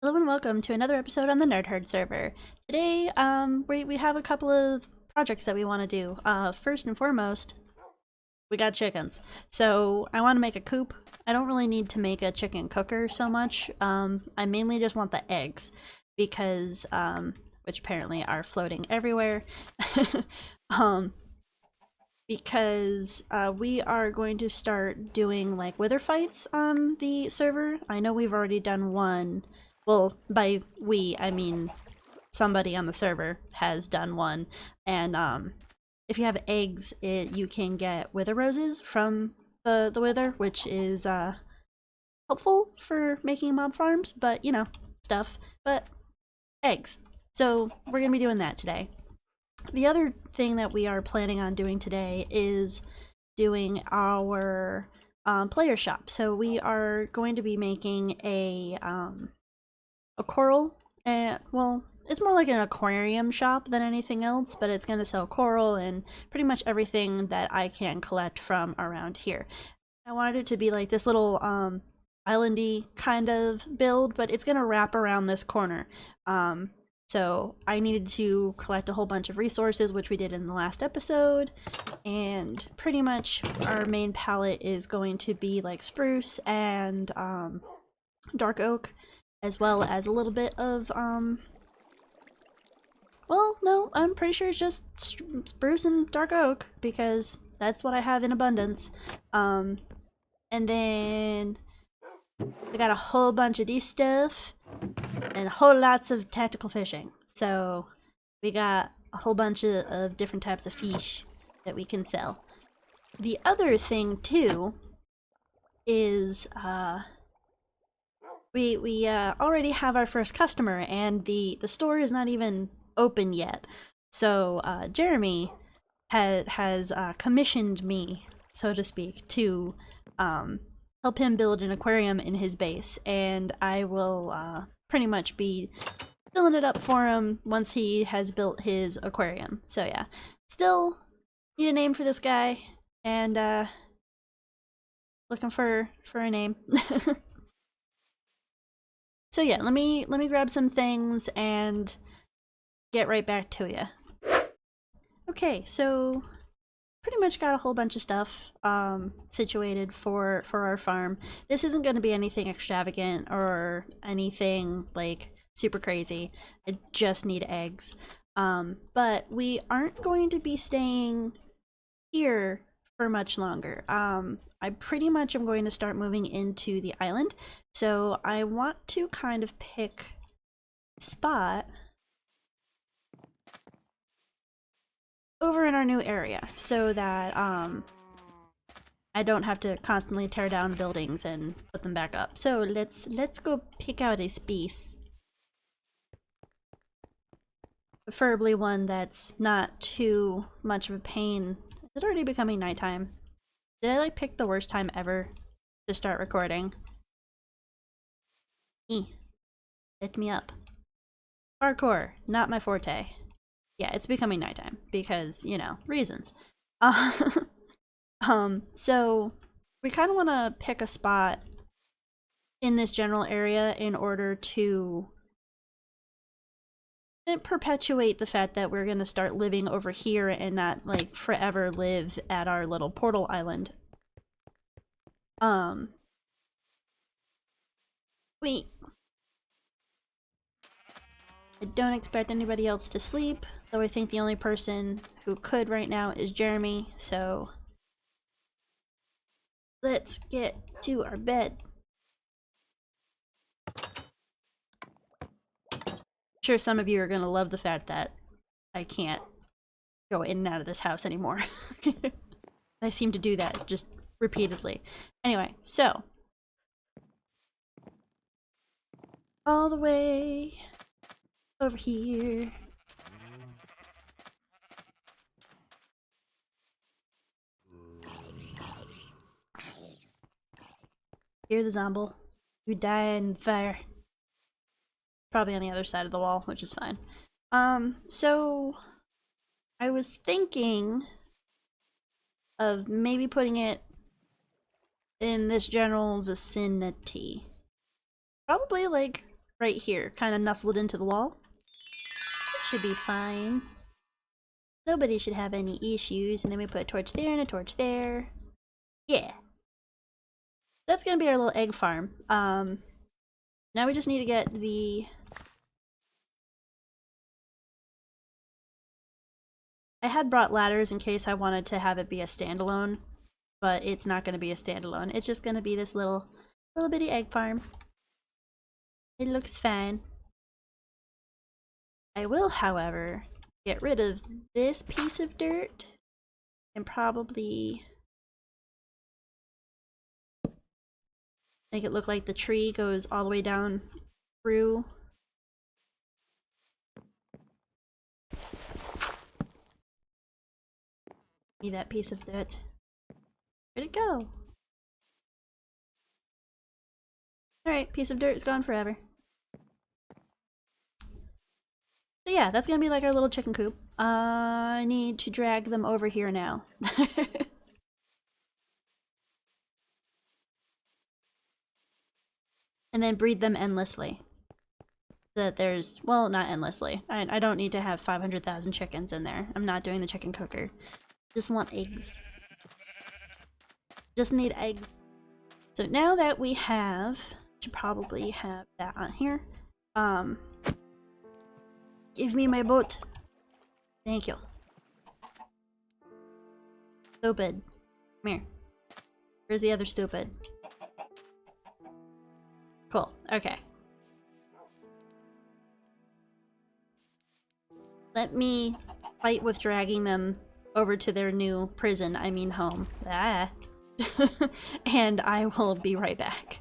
Hello and welcome to another episode on the Nerd Herd server. Today, we have a couple of projects that we want to do. First and foremost, we got chickens. So I want to make a coop. I don't really need to make a chicken cooker so much. I mainly just want the eggs because, which apparently are floating everywhere. um, because we are going to start doing like wither fights on the server. I know we've already done one. Well, by we, I mean somebody on the server has done one. And if you have eggs, you can get wither roses from the wither, which is helpful for making mob farms, but you know, stuff. But eggs. So we're going to be doing that today. The other thing that we are planning on doing today is doing our player shop. So we are going to be making a coral, well, it's more like an aquarium shop than anything else, but it's going to sell coral and pretty much everything that I can collect from around here. I wanted it to be like this little islandy kind of build, but it's going to wrap around this corner. So I needed to collect a whole bunch of resources, which we did in the last episode, and pretty much our main palette is going to be like spruce and dark oak, as well as a little bit of well, no, I'm pretty sure it's just spruce and dark oak because that's what I have in abundance. And then we got a whole bunch of these stuff and a whole lots of tactical fishing. So we got a whole bunch of different types of fish that we can sell. The other thing too is we already have our first customer, and the store is not even open yet. So Jeremy has commissioned me, so to speak, to help him build an aquarium in his base, and I will pretty much be filling it up for him once he has built his aquarium. So yeah, still need a name for this guy, and looking for a name. So yeah, let me grab some things and get right back to you. Okay, so pretty much got a whole bunch of stuff situated for our farm. This isn't going to be anything extravagant or anything like super crazy. I just need eggs. But we aren't going to be staying here for much longer. I pretty much am going to start moving into the island, so I want to kind of pick a spot over in our new area so that I don't have to constantly tear down buildings and put them back up. So let's go pick out a space. Preferably one that's not too much of a pain. Is it already becoming nighttime? Did I like pick the worst time ever to start recording? Hit me up. Parkour, not my forte. Yeah, it's becoming nighttime because, you know, reasons. So we kind of want to pick a spot in this general area in order to perpetuate the fact that we're going to start living over here and not like forever live at our little portal island. Wait. I don't expect anybody else to sleep, though I think the only person who could right now is Jeremy, so let's get to our bed. I'm sure some of you are going to love the fact that I can't go in and out of this house anymore. I seem to do that just repeatedly. Anyway, so all the way over here. Hear the zombie. You die in fire. Probably on the other side of the wall, which is fine. So I was thinking of maybe putting it in this general vicinity. Probably like right here, kind of nestled into the wall. It should be fine. Nobody should have any issues. And then we put a torch there and a torch there. Yeah. That's gonna be our little egg farm. Now we just need to get the... I had brought ladders in case I wanted to have it be a standalone, but it's not gonna be a standalone. It's just gonna be this little bitty egg farm. It looks fine. I will, however, get rid of this piece of dirt and probably make it look like the tree goes all the way down through. Need that piece of dirt. Where'd it go? Alright, piece of dirt is gone forever. So yeah, that's gonna be like our little chicken coop. I need to drag them over here now. And then breed them endlessly. So that there's, well, not endlessly. I don't need to have 500,000 chickens in there. I'm not doing the chicken cooker. Just want eggs. Just need eggs. So now that we have, should probably have that on here. Give me my boat. Thank you. Stupid. Come here. Where's the other stupid? Cool. Okay. Let me fight with dragging them over to their new prison, I mean home. Ah. And I will be right back.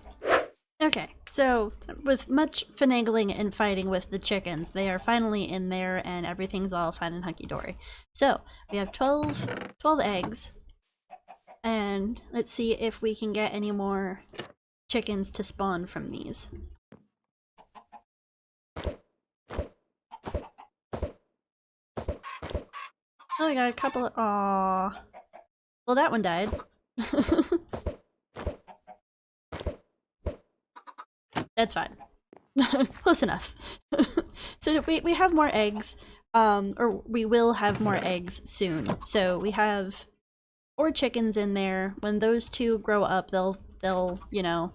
Okay, so with much finagling and fighting with the chickens, they are finally in there and everything's all fine and hunky-dory. So, we have 12 eggs. And let's see if we can get any more chickens to spawn from these. Oh, we got a couple of... Aww. Well, that one died. That's fine. Close enough. So we have more eggs. Or we will have more eggs soon. So we have 4 chickens in there. When those 2 grow up, they'll, you know,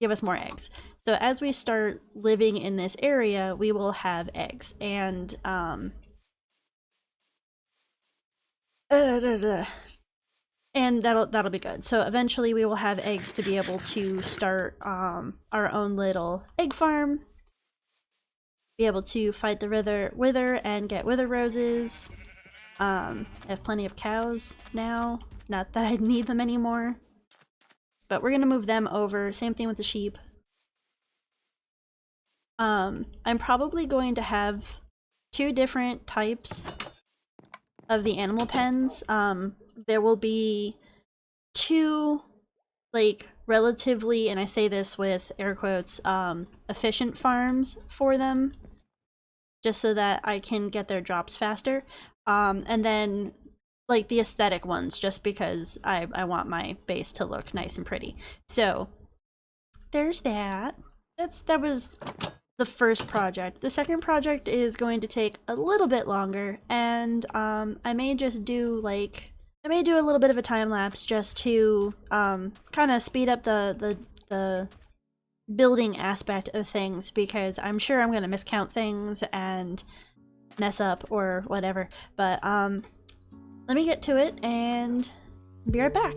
give us more eggs. So as we start living in this area, we will have eggs. And, and that'll be good. So eventually we will have eggs to be able to start our own little egg farm. Be able to fight the wither and get wither roses. I have plenty of cows now. Not that I need them anymore. But we're gonna move them over. Same thing with the sheep. I'm probably going to have 2 different types of the animal pens. There will be 2, like, relatively, and I say this with air quotes, efficient farms for them. Just so that I can get their drops faster. And then, like, the aesthetic ones, just because I want my base to look nice and pretty. So, there's that. That was the first project. The second project is going to take a little bit longer, and I may just do, like, I may do a little bit of a time lapse just to kind of speed up the building aspect of things, because I'm sure I'm gonna miscount things and mess up or whatever. But let me get to it and be right back.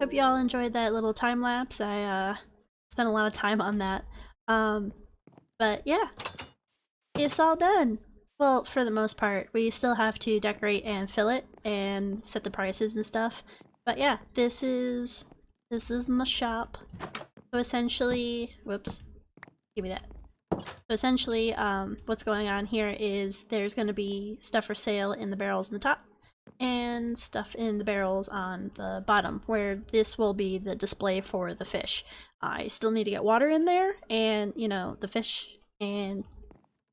hope y'all enjoyed that little time lapse. I spent a lot of time on that. But yeah, it's all done. Well, for the most part. We still have to decorate and fill it and set the prices and stuff. But yeah, this is my shop. So essentially, whoops, give me that. So essentially, what's going on here is there's going to be stuff for sale in the barrels in the top and stuff in the barrels on the bottom, where this will be the display for the fish. I still need to get water in there and, you know, the fish and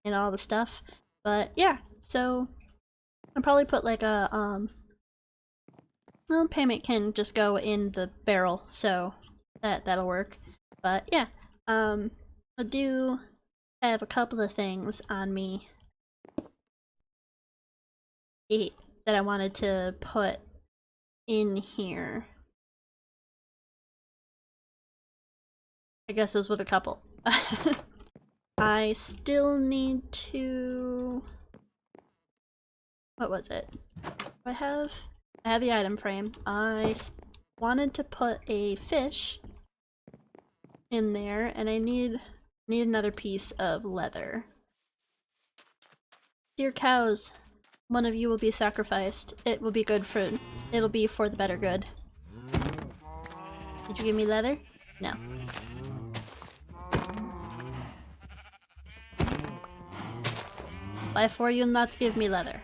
all the stuff. But yeah, so I'll probably put like a, well, payment can just go in the barrel, so that'll work. But yeah, I do have a couple of things on me that I wanted to put in here. I guess those were the couple. I still need to... What was it? I have the item frame. I wanted to put a fish in there, and I need another piece of leather. Dear cows, one of you will be sacrificed. It will be good for... It'll be for the better good. Did you give me leather? No. Why for you not give me leather?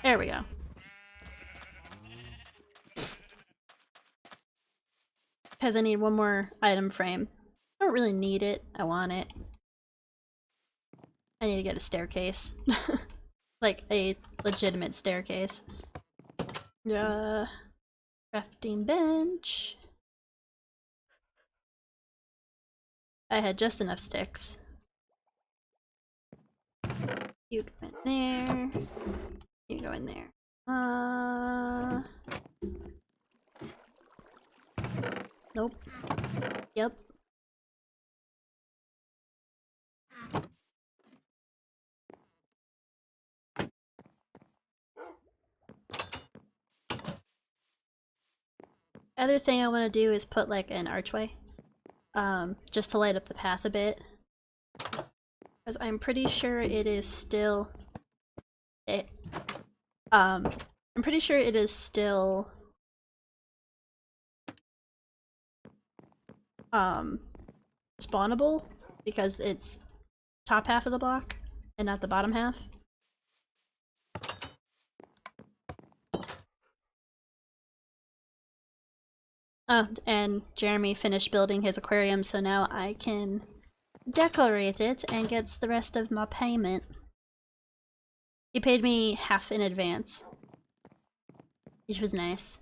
There we go. Because I need one more item frame. I don't really need it. I want it. I need to get a staircase. Like a legitimate staircase. Crafting bench. I had just enough sticks. You go in there. You go in there. Nope. Yep. Other thing I want to do is put like an archway. Just to light up the path a bit. Because I'm pretty sure it is still... I'm pretty sure it is still... spawnable, because it's top half of the block and not the bottom half. Oh, and Jeremy finished building his aquarium, so now I can decorate it and gets the rest of my payment. He paid me half in advance, which was nice.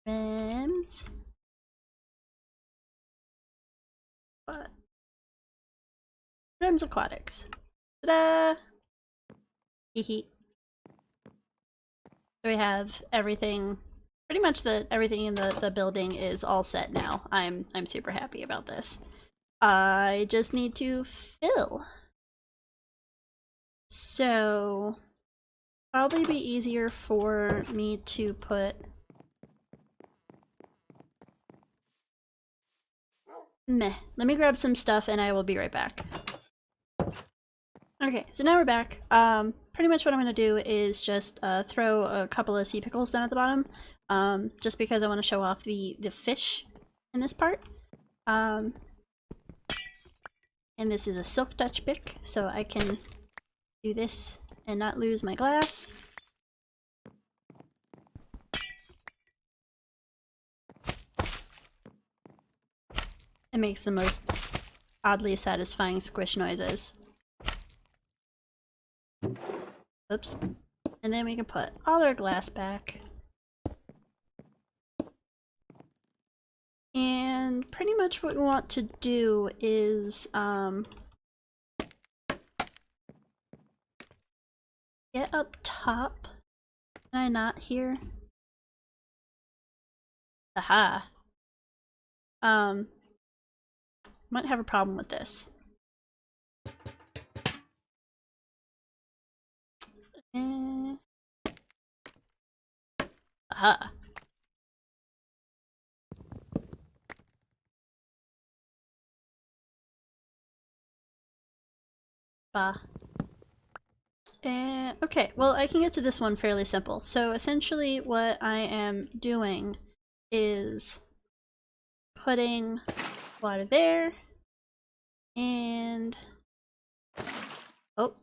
Rems. What? Rems Aquatics. Ta-da! Hehe. So we have everything, pretty much everything in the building is all set now. I'm super happy about this. I just need to fill. So probably be easier for me to put meh. Let me grab some stuff and I will be right back. Okay, so now we're back. Pretty much what I'm gonna do is just throw a couple of sea pickles down at the bottom, just because I want to show off the fish in this part. And this is a silk Dutch pick, so I can do this and not lose my glass. It makes the most oddly satisfying squish noises. Oops. And then we can put all our glass back. And pretty much what we want to do is get up top. Can I not hear? Aha. Might have a problem with this. Aha. Bah. Okay, well, I can get to this one fairly simple. So essentially what I am doing is putting water there, and... oh.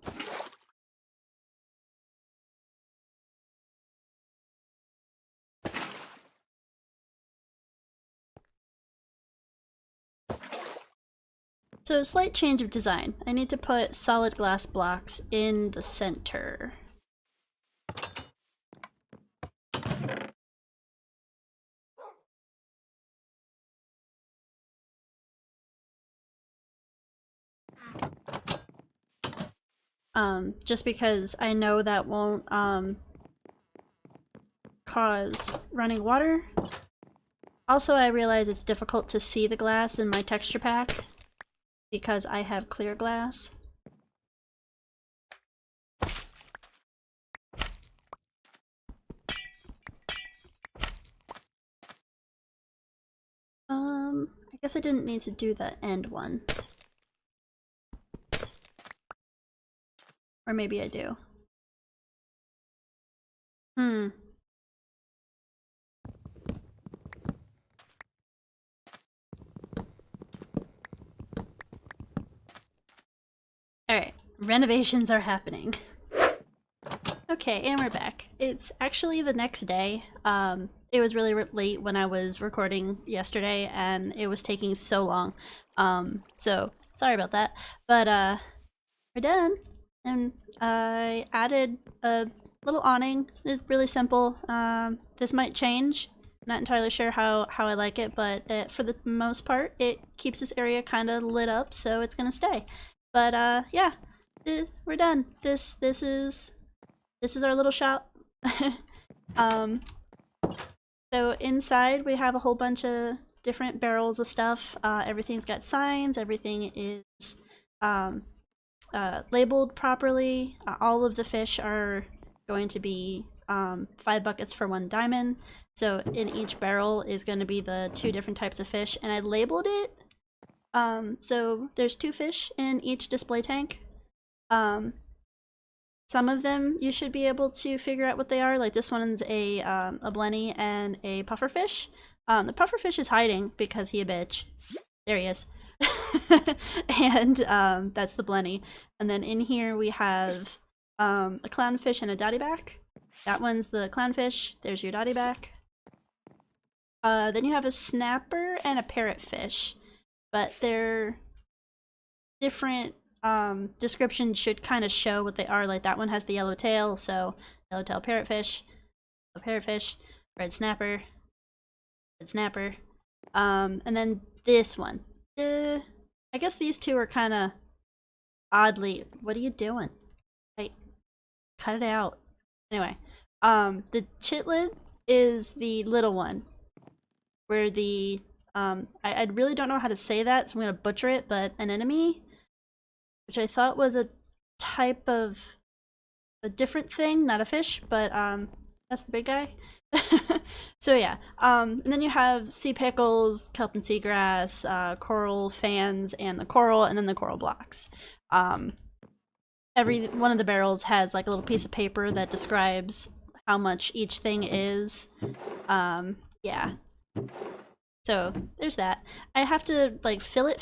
So slight change of design. I need to put solid glass blocks in the center. Just because I know that won't cause running water. Also, I realize it's difficult to see the glass in my texture pack because I have clear glass. I guess I didn't need to do the end one. Or maybe I do. Alright, renovations are happening. Okay, and we're back. It's actually the next day. It was really late when I was recording yesterday, and it was taking so long. So sorry about that. But we're done, and I added a little awning. It's really simple. This might change. Not entirely sure how I like it, but for the most part, it keeps this area kind of lit up, so it's gonna stay. But yeah, we're done. This is our little shop. So inside we have a whole bunch of different barrels of stuff. Everything's got signs. Everything is labeled properly. All of the fish are going to be 5 buckets for 1 diamond. So in each barrel is going to be the 2 different types of fish, and I labeled it. So there's 2 fish in each display tank. Some of them you should be able to figure out what they are. Like this one's a blenny and a pufferfish. The pufferfish is hiding because he a bitch. There he is. And that's the blenny. And then in here we have a clownfish and a dottyback. That one's the clownfish. There's your dottyback. Then you have a snapper and a parrotfish, but they're different. Description should kind of show what they are. Like that one has the yellow tail, so yellow tail parrotfish, red snapper, and then this one. I guess these 2 are kind of oddly. What are you doing? Hey, cut it out. Anyway, the chitlid is the little one, where the I really don't know how to say that, so I'm gonna butcher it. But an enemy, which I thought was a type of a different thing, not a fish, but that's the big guy. So yeah, and then you have sea pickles, kelp and seagrass, coral fans, and the coral, and then the coral blocks. Every one of the barrels has like a little piece of paper that describes how much each thing is. Yeah. So there's that. I have to like fill it.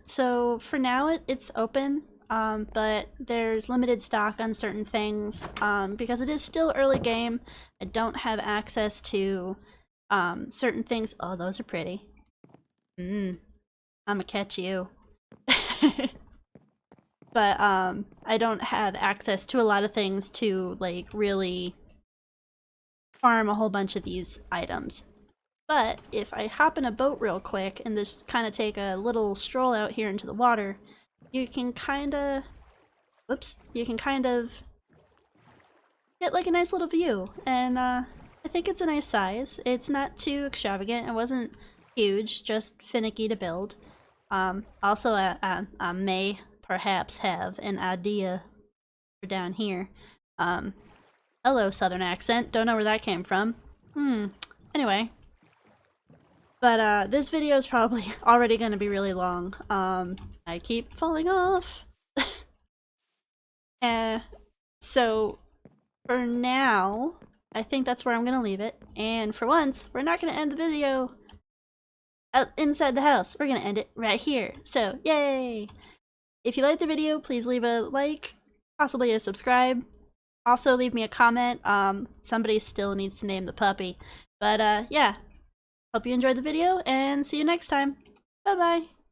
So for now it's open. But there's limited stock on certain things, because it is still early game. I don't have access to certain things. Oh, those are pretty. I'ma catch you. But I don't have access to a lot of things to like really farm a whole bunch of these items. But if I hop in a boat real quick and just kind of take a little stroll out here into the water, you can kind of, get like a nice little view, and I think it's a nice size. It's not too extravagant. It wasn't huge, just finicky to build. Also a perhaps have an idea for down here. Hello, southern accent. Don't know where that came from. Anyway. But, this video is probably already gonna be really long. I keep falling off. So, for now, I think that's where I'm gonna leave it. And for once, we're not gonna end the video inside the house. We're gonna end it right here. So, yay! If you liked the video, please leave a like, possibly a subscribe. Also, leave me a comment. Somebody still needs to name the puppy. But, yeah. Hope you enjoyed the video, and see you next time. Bye-bye!